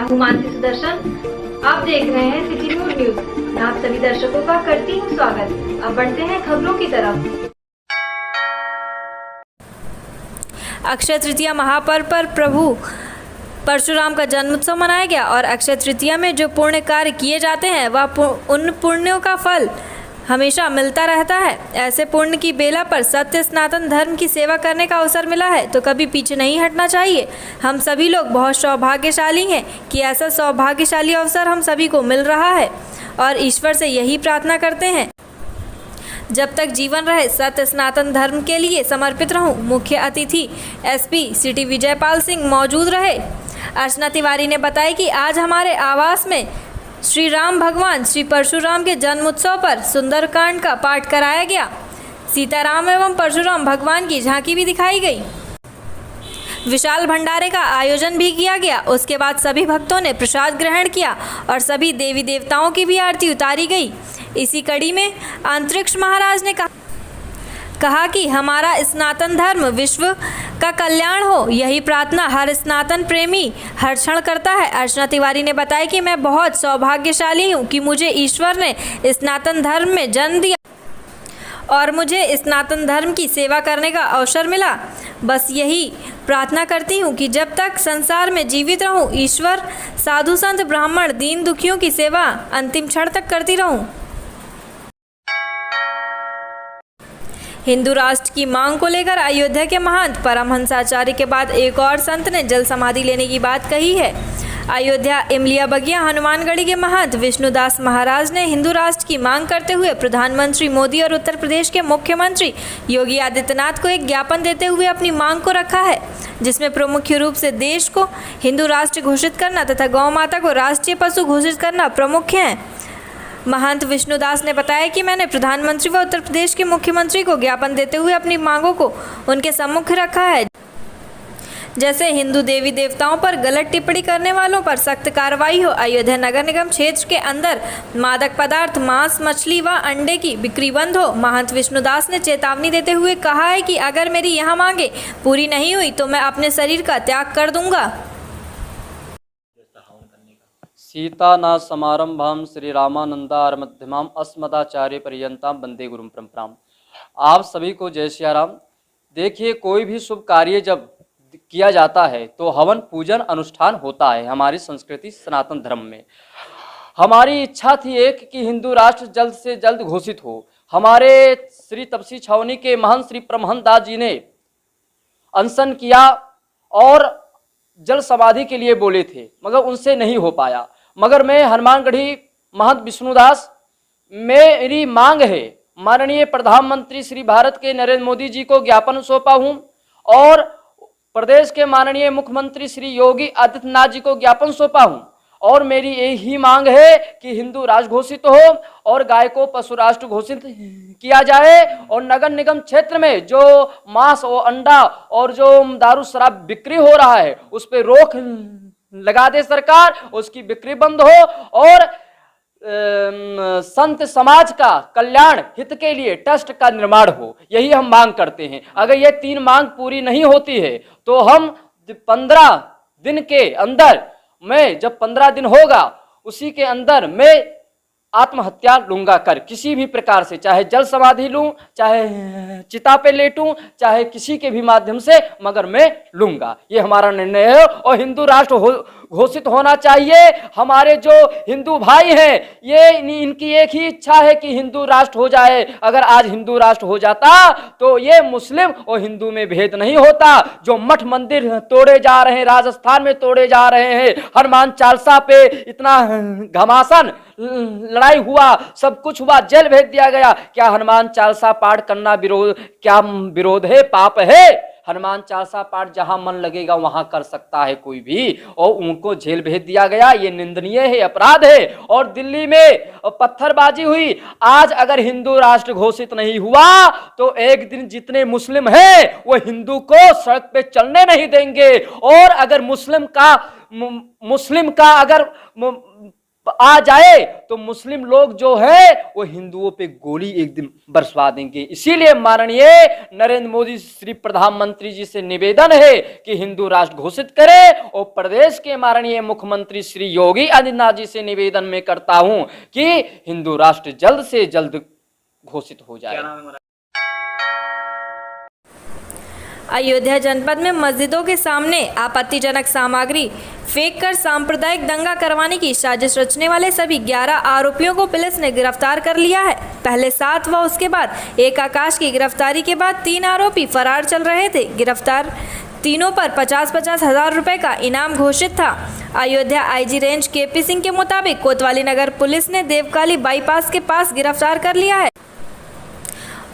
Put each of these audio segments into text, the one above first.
हूँ मानसी सुदर्शन। आप देख रहे हैं सिटी न्यूज। मैं आप सभी दर्शकों का करती हूँ स्वागत। अब बढ़ते हैं खबरों की तरफ। अक्षय तृतीया महापर्व पर प्रभु परशुराम का जन्मोत्सव मनाया गया और अक्षय तृतीया में जो पुण्य कार्य किए जाते हैं वह उन पुण्यों का फल हमेशा मिलता रहता है। ऐसे पुण्य की बेला पर सत्य सनातन धर्म की सेवा करने का अवसर मिला है तो कभी पीछे नहीं हटना चाहिए। हम सभी लोग बहुत सौभाग्यशाली हैं कि ऐसा सौभाग्यशाली अवसर हम सभी को मिल रहा है और ईश्वर से यही प्रार्थना करते हैं जब तक जीवन रहे सत्य सनातन धर्म के लिए समर्पित रहूं। मुख्य अतिथि एसपी सिटी विजयपाल सिंह मौजूद रहे। अर्चना तिवारी ने बताया कि आज हमारे आवास में श्री राम भगवान श्री परशुराम के जन्मोत्सव पर सुंदरकांड का पाठ कराया गया। सीताराम एवं परशुराम भगवान की झांकी भी दिखाई गई। विशाल भंडारे का आयोजन भी किया गया। उसके बाद सभी भक्तों ने प्रसाद ग्रहण किया और सभी देवी देवताओं की भी आरती उतारी गई। इसी कड़ी में अंतरिक्ष महाराज ने कहा कि हमारा सनातन धर्म विश्व का कल्याण हो, यही प्रार्थना हर सनातन प्रेमी हर क्षण करता है। अर्चना तिवारी ने बताया कि मैं बहुत सौभाग्यशाली हूँ कि मुझे ईश्वर ने सनातन धर्म में जन्म दिया और मुझे सनातन धर्म की सेवा करने का अवसर मिला। बस यही प्रार्थना करती हूँ कि जब तक संसार में जीवित रहूँ ईश्वर साधु संत ब्राह्मण दीन दुखियों की सेवा अंतिम क्षण तक करती रहूँ। हिंदू राष्ट्र की मांग को लेकर अयोध्या के महंत परमहंसाचार्य के बाद एक और संत ने जल समाधि लेने की बात कही है। अयोध्या इमलिया बगिया हनुमानगढ़ी के महंत विष्णुदास महाराज ने हिंदू राष्ट्र की मांग करते हुए प्रधानमंत्री मोदी और उत्तर प्रदेश के मुख्यमंत्री योगी आदित्यनाथ को एक ज्ञापन देते हुए अपनी मांग को रखा है, जिसमें प्रमुख रूप से देश को हिंदू राष्ट्र घोषित करना तथा गौ माता को राष्ट्रीय पशु घोषित करना प्रमुख हैं। महंत विष्णुदास ने बताया कि मैंने प्रधानमंत्री व उत्तर प्रदेश के मुख्यमंत्री को ज्ञापन देते हुए अपनी मांगों को उनके सम्मुख रखा है, जैसे हिंदू देवी देवताओं पर गलत टिप्पणी करने वालों पर सख्त कार्रवाई हो। अयोध्या नगर निगम क्षेत्र के अंदर मादक पदार्थ मांस मछली व अंडे की बिक्री बंद हो। महंत विष्णुदास ने चेतावनी देते हुए कहा है कि अगर मेरी यह मांगे पूरी नहीं हुई तो मैं अपने शरीर का त्याग कर दूंगा। सीता न समारंभाम श्री रामानंदार मध्यमाम अस्मदाचार्य पर्यंताम वंदे गुरुम परंपराम। आप सभी को जय श्री राम। देखिए, कोई भी शुभ कार्य जब किया जाता है तो हवन पूजन अनुष्ठान होता है। हमारी संस्कृति सनातन धर्म में हमारी इच्छा थी एक कि हिंदू राष्ट्र जल्द से जल्द घोषित हो। हमारे श्री तपसी छावनी के महंत श्री परमहंस दास जी ने अनशन किया और जल समाधि के लिए बोले थे, मगर उनसे नहीं हो पाया। मगर मैं हनुमानगढ़ी महंत विष्णुदास, मेरी मांग है माननीय प्रधानमंत्री श्री भारत के नरेंद्र मोदी जी को ज्ञापन सौंपा हूं और प्रदेश के माननीय मुख्यमंत्री श्री योगी आदित्यनाथ जी को ज्ञापन सौंपा हूं और मेरी यही मांग है कि हिंदू राष्ट्र घोषित हो और गाय को पशु राष्ट्र घोषित किया जाए और नगर निगम क्षेत्र में जो मांस और अंडा और जो दारू शराब बिक्री हो रहा है उस पर रोक लगा दे सरकार, उसकी बिक्री बंद हो और संत समाज का कल्याण हित के लिए ट्रस्ट का निर्माण हो। यही हम मांग करते हैं। अगर ये तीन मांग पूरी नहीं होती है तो हम 15 दिन के अंदर, मैं जब 15 दिन होगा उसी के अंदर मैं आत्महत्या लूंगा कर किसी भी प्रकार से, चाहे जल समाधि लूं, चाहे चिता पे लेटूं, चाहे किसी के भी माध्यम से, मगर मैं लूंगा। ये हमारा निर्णय है और हिंदू राष्ट्र घोषित होना चाहिए। हमारे जो हिंदू भाई हैं ये इनकी एक ही इच्छा है कि हिंदू राष्ट्र हो जाए। अगर आज हिंदू राष्ट्र हो जाता तो ये मुस्लिम और हिंदू में भेद नहीं होता। जो मठ मंदिर तोड़े जा रहे हैं, राजस्थान में तोड़े जा रहे हैं, हनुमान चालीसा पे इतना घमासान लड़ाई हुआ, सब कुछ हुआ, जेल भेज दिया गया। क्या हनुमान चालीसा पाठ करना विरोध है, पाप है? हनुमान चालीसा पाठ जहां मन लगेगा वहां कर सकता है कोई भी, और उनको जेल भेज दिया गया। ये निंदनीय है, अपराध है। और दिल्ली में पत्थरबाजी हुई। आज अगर हिंदू राष्ट्र घोषित नहीं हुआ तो एक दिन जितने मुस्लिम हैं वो हिंदू को सड़क पे चलने नहीं देंगे। और अगर मुस्लिम का अगर आ जाए तो मुस्लिम लोग जो है वो हिंदुओं पे गोली एक दिन बरसवा देंगे। इसीलिए माननीय नरेंद्र मोदी श्री प्रधानमंत्री जी से निवेदन है कि हिंदू राष्ट्र घोषित करे, और प्रदेश के माननीय मुख्यमंत्री श्री योगी आदित्यनाथ जी से निवेदन में करता हूं कि हिंदू राष्ट्र जल्द से जल्द घोषित हो जाए। अयोध्या जनपद में मस्जिदों के सामने आपत्तिजनक सामग्री फेंककर सांप्रदायिक दंगा करवाने की साजिश रचने वाले सभी 11 आरोपियों को पुलिस ने गिरफ्तार कर लिया है। पहले 7 व उसके बाद एक आकाश की गिरफ्तारी के बाद 3 आरोपी फरार चल रहे थे। गिरफ्तार तीनों पर 50-50 हज़ार रुपए का इनाम घोषित था। Ayodhya IG range KP Singh के मुताबिक कोतवाली नगर पुलिस ने देवकाली बाईपास के पास गिरफ्तार कर लिया है।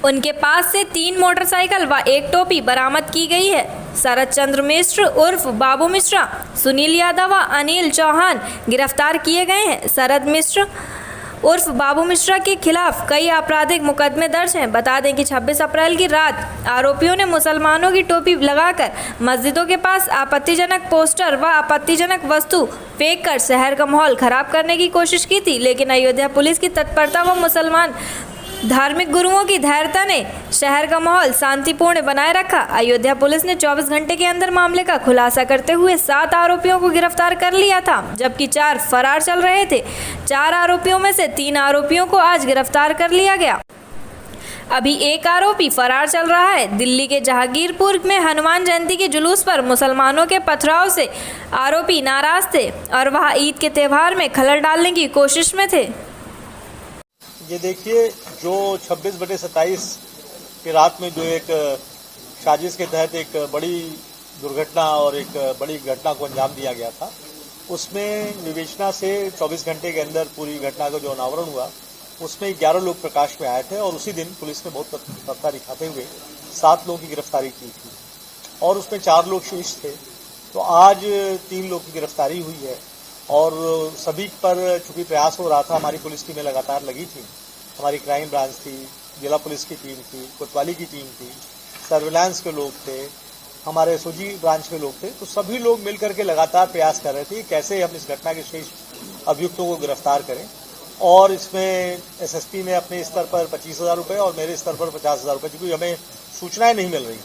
उनके पास से 3 मोटरसाइकिल व 1 टोपी बरामद की गई है। शरद चंद्र मिश्र उर्फ बाबू मिश्रा, सुनील यादव व अनिल चौहान गिरफ्तार किए गए हैं। शरद मिश्र उर्फ बाबू मिश्रा के खिलाफ कई आपराधिक मुकदमे दर्ज हैं। बता दें कि 26 अप्रैल की रात आरोपियों ने मुसलमानों की टोपी लगाकर मस्जिदों के पास आपत्तिजनक पोस्टर व आपत्तिजनक वस्तु फेंककर शहर का माहौल खराब करने की कोशिश की थी, लेकिन अयोध्या पुलिस की तत्परता व मुसलमान धार्मिक गुरुओं की धैर्यता ने शहर का माहौल शांतिपूर्ण बनाए रखा। अयोध्या पुलिस ने 24 घंटे के अंदर मामले का खुलासा करते हुए 7 आरोपियों को गिरफ्तार कर लिया था, जबकि 4 फरार चल रहे थे। 4 आरोपियों में से 3 आरोपियों को आज गिरफ्तार कर लिया गया। अभी एक आरोपी फरार चल रहा है। दिल्ली के जहांगीरपुर में हनुमान जयंती के जुलूस पर मुसलमानों के पथराव से आरोपी नाराज थे और वह ईद के त्यौहार में खलल डालने की कोशिश में थे। ये देखिए, जो 26/27 की रात में जो एक साजिश के तहत एक बड़ी दुर्घटना और एक बड़ी घटना को अंजाम दिया गया था, उसमें विवेचना से 24 घंटे के अंदर पूरी घटना का जो अनावरण हुआ उसमें 11 लोग प्रकाश में आए थे और उसी दिन पुलिस ने बहुत तत्परता दिखाते हुए 7 लोगों की गिरफ्तारी की थी और उसमें 4 लोग शीर्ष थे। तो आज 3 लोग की गिरफ्तारी हुई है और सभी पर चूंकि प्रयास हो रहा था, हमारी पुलिस टीमें लगातार लगी थी। हमारी क्राइम ब्रांच थी, जिला पुलिस की टीम थी, कोतवाली की टीम थी, सर्विलांस के लोग थे, हमारे एसओजी ब्रांच के लोग थे। तो सभी लोग मिलकर के लगातार प्रयास कर रहे थे कैसे हम इस घटना के शेष अभियुक्तों को गिरफ्तार करें। और इसमें एसएसपी ने अपने स्तर पर 25,000 रुपये और मेरे स्तर पर 50,000 रुपये, क्योंकि हमें सूचनाएं नहीं मिल रही,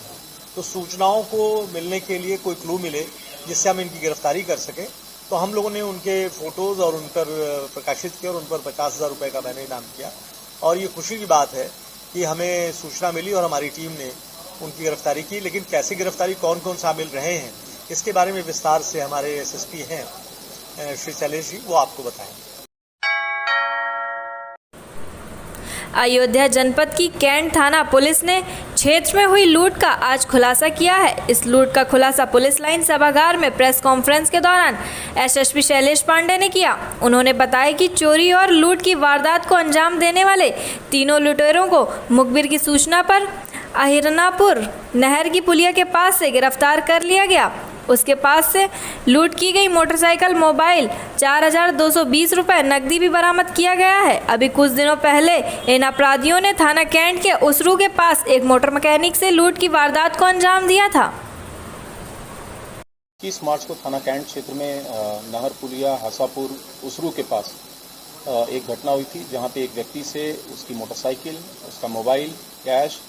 तो सूचनाओं को मिलने के लिए कोई क्लू मिले जिससे हम इनकी गिरफ्तारी कर सकें, तो हम लोगों ने उनके फोटोज और उन पर प्रकाशित किया और उन पर 50,000 रुपये का मैंने इनाम किया। और ये खुशी की बात है कि हमें सूचना मिली और हमारी टीम ने उनकी गिरफ्तारी की। लेकिन कैसे गिरफ्तारी, कौन कौन शामिल रहे हैं, इसके बारे में विस्तार से हमारे एसएसपी हैं श्री शैलेश जी, वो आपको बताएंगे। अयोध्या जनपद की कैंट थाना पुलिस ने क्षेत्र में हुई लूट का आज खुलासा किया है। इस लूट का खुलासा पुलिस लाइन सभागार में प्रेस कॉन्फ्रेंस के दौरान एसएसपी शैलेश पांडे ने किया। उन्होंने बताया कि चोरी और लूट की वारदात को अंजाम देने वाले तीनों लुटेरों को मुखबिर की सूचना पर अहिरनापुर नहर की पुलिया के पास से गिरफ्तार कर लिया गया। उसके पास से लूट की गई मोटरसाइकिल, मोबाइल, 4,220 रुपये नकदी भी बरामद किया गया है। अभी कुछ दिनों पहले इन अपराधियों ने थाना कैंट के उसरू के पास एक मोटर मैकेनिक से लूट की वारदात को अंजाम दिया था। 21 मार्च को थाना कैंट क्षेत्र में नहर पुलिया हसापुर उसरू के पास एक घटना हुई थी, जहां पे एक व्यक्ति से उसकी मोटरसाइकिल, उसका मोबाइल, कैश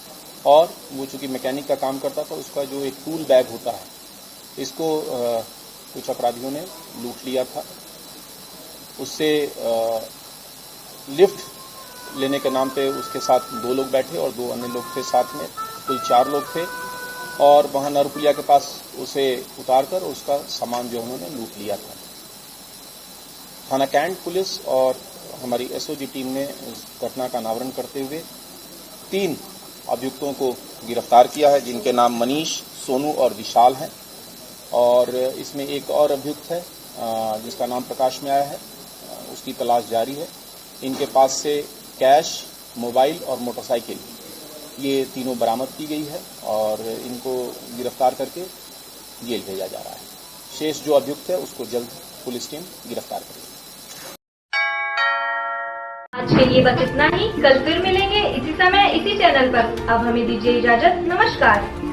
और वो चूंकि मैकेनिक का काम करता था, उसका जो एक टूल बैग होता है, इसको कुछ अपराधियों ने लूट लिया था। उससे लिफ्ट लेने के नाम पे उसके साथ 2 लोग बैठे और 2 अन्य लोग थे साथ में, कुल 4 लोग थे और वहाँ नरपुलिया के पास उसे उतारकर उसका सामान जो उन्होंने लूट लिया था। थाना कैंट पुलिस और हमारी एसओजी टीम ने उस घटना का अनावरण करते हुए 3 अभियुक्तों को गिरफ्तार किया है, जिनके नाम मनीष, सोनू और विशाल हैं। और इसमें एक और अभियुक्त है जिसका नाम प्रकाश में आया है, उसकी तलाश जारी है। इनके पास से कैश, मोबाइल और मोटरसाइकिल, ये तीनों बरामद की गई है और इनको गिरफ्तार करके जेल भेजा जा रहा है। शेष जो अभियुक्त है उसको जल्द पुलिस टीम गिरफ्तार करेगी। आज के लिए बस इतना ही। कल फिर मिलेंगे इसी समय इसी चैनल पर। अब हमें दीजिए इजाजत। नमस्कार।